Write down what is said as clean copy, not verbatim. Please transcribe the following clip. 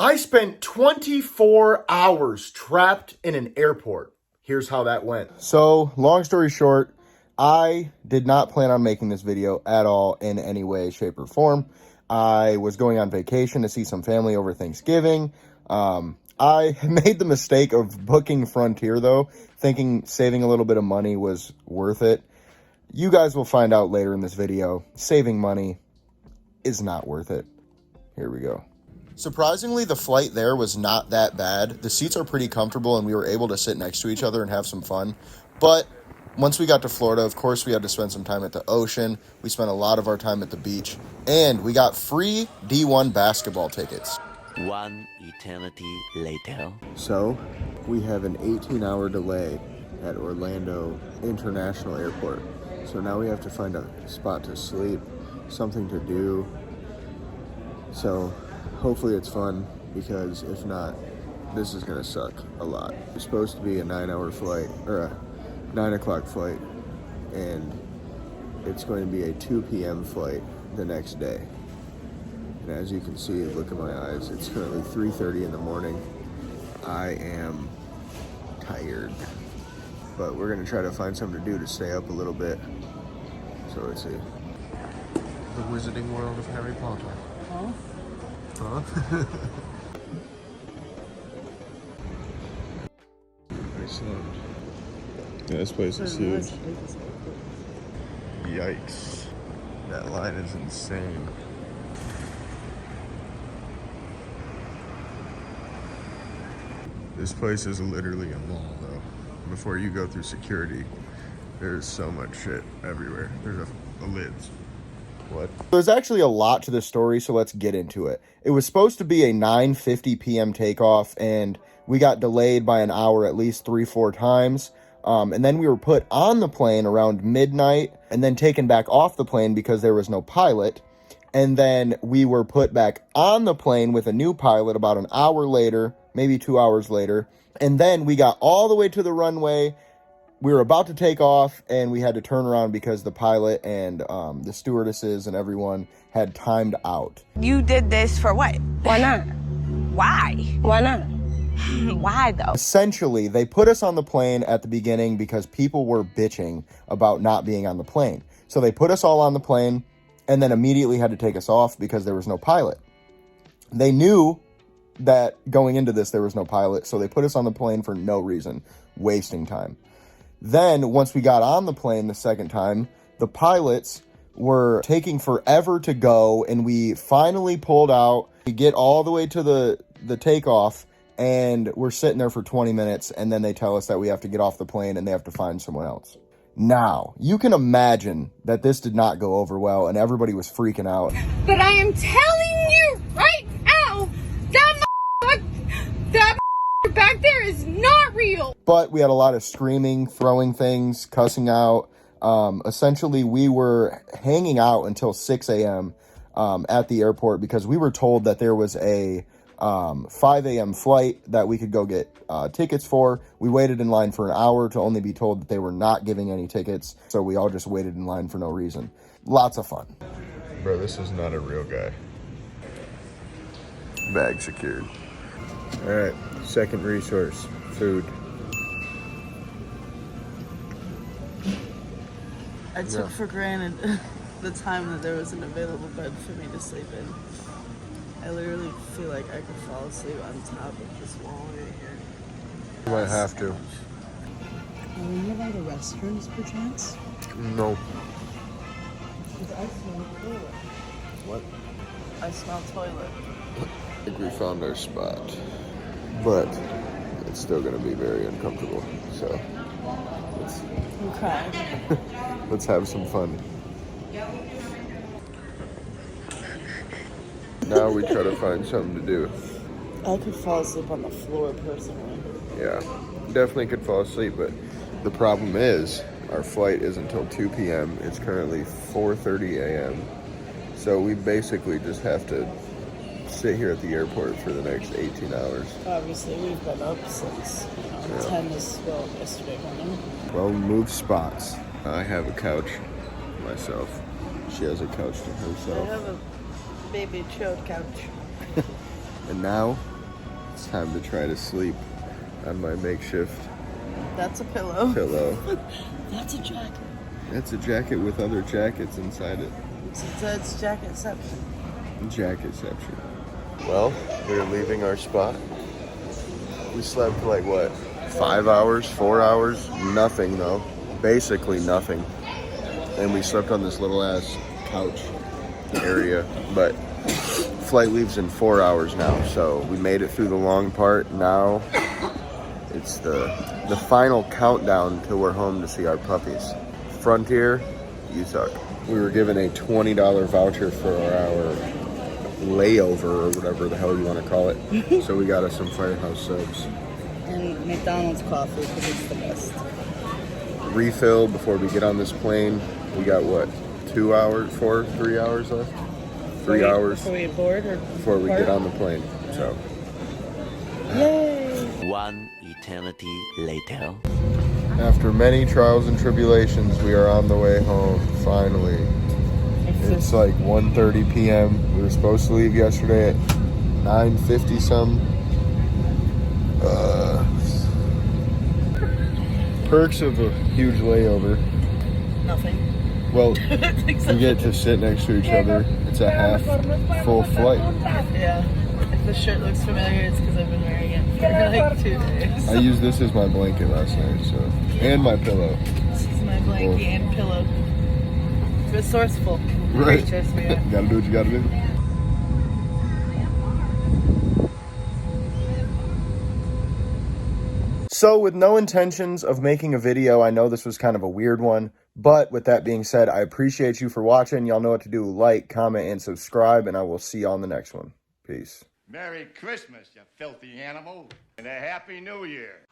I spent 24 hours trapped in an airport. Here's how that went. So, long story short, I did not plan on making this video at all in any way, shape, or form. I was going on vacation to see some family over Thanksgiving. I made the mistake of booking Frontier, though, thinking saving a little bit of money was worth it. You guys will find out later in this video, saving money is not worth it. Here we go. Surprisingly, the flight there was not that bad. The seats are pretty comfortable, and we were able to sit next to each other and have some fun. But once we got to Florida, of course, we had to spend some time at the ocean. We spent a lot of our time at the beach, and we got free D1 basketball tickets. One eternity later. So, we have an 18-hour delay at Orlando International Airport. So now we have to find a spot to sleep, something to do. So, hopefully it's fun, because if not, this is gonna suck a lot. It's supposed to be a 9-hour flight, or a 9 o'clock flight, and it's going to be a 2 p.m. flight the next day. And as you can see, look at my eyes, it's currently 3:30 in the morning. I am tired, but we're gonna try to find something to do to stay up a little bit. So let's see. The Wizarding World of Harry Potter. Huh? Huh? Excellent. Yeah, this place is huge. Yikes. That line is insane. This place is literally a mall, though. Before you go through security, there's so much shit everywhere. There's a lids. What? There's actually a lot to this story, so let's get into it. It was supposed to be a 9:50 p.m. takeoff, and we got delayed by an hour at least 3-4 times. And then we were put on the plane around midnight, and then taken back off the plane because there was no pilot. And then we were put back on the plane with a new pilot about an hour later, maybe 2 hours later. And then we got all the way to the runway. We were about to take off, and we had to turn around because the pilot and the stewardesses and everyone had timed out. You did this for what? Why not? Why? Why not? Why though? Essentially, they put us on the plane at the beginning because people were bitching about not being on the plane. So they put us all on the plane, and then immediately had to take us off because there was no pilot. They knew that going into this there was no pilot, so they put us on the plane for no reason, wasting time. Then, once we got on the plane the second time, the pilots were taking forever to go, and we finally pulled out. We get all the way to the takeoff, and we're sitting there for 20 minutes, and then they tell us that we have to get off the plane and they have to find someone else. Now, you can imagine that this did not go over well, and everybody was freaking out. But I am telling you right now, that back there is not real. But we had a lot of screaming, throwing things, cussing out. Essentially, we were hanging out until 6 a.m. At the airport because we were told that there was a 5 a.m. flight that we could go get tickets for. We waited in line for an hour to only be told that they were not giving any tickets. So we all just waited in line for no reason. Lots of fun. Bro, this is not a real guy. Bag secured. All right, second resource, food. I took for granted the time that there was an available bed for me to sleep in. I literally feel like I could fall asleep on top of this wall right here. You might have to. Are we near the restrooms, perchance? No. I smell toilet. What? I smell toilet. I think we found our spot, but it's still going to be very uncomfortable. So let's have some fun. Now we try to find something to do. I could fall asleep on the floor personally. Yeah, definitely could fall asleep, but the problem is our flight is until 2 p.m. It's currently 4:30 a.m. So we basically just have to sit here at the airport for the next 18 hours. Obviously, we've been up since 10 yesterday morning. Well, we moved spots. I have a couch myself. She has a couch to I herself. have a baby child couch. And now It's time to try to sleep on my makeshift That's a pillow. That's a jacket. That's a jacket with other jackets inside it. That's jacketception. Jacketception. Well, we're leaving our spot. We slept like what? 5 hours, 4 hours? Nothing though. Basically nothing. And we slept on this little ass couch area. But flight leaves in 4 hours now. So we made it through the long part. Now it's the final countdown till we're home to see our puppies. Frontier, you suck. We were given a $20 voucher for our layover or whatever the hell you want to call it. So we got us some Firehouse subs. And McDonald's coffee because it's the best. Refill before we get on this plane. We got what? 3 hours left? 3 hours Before we board or before we get on the plane. So. Yay! One eternity later. After many trials and tribulations, we are on the way home, finally. It's like 1:30 p.m. We were supposed to leave yesterday at 9:50 some. Perks of a huge layover. Nothing. Well, we get to sit next to each other. It's a half full flight. Yeah. If the shirt looks familiar, it's because I've been wearing it for like 2 days. I used this as my blanket last night, so, and my pillow. This is my blankie and pillow. Resourceful. Right. Trust me. Gotta do what you gotta do. So with no intentions of making a video, I know this was kind of a weird one, but with that being said, I appreciate you for watching. Y'all know what to do. Like, comment, and subscribe, and I will see y'all on the next one. Peace. Merry Christmas, you filthy animal, and a Happy New Year.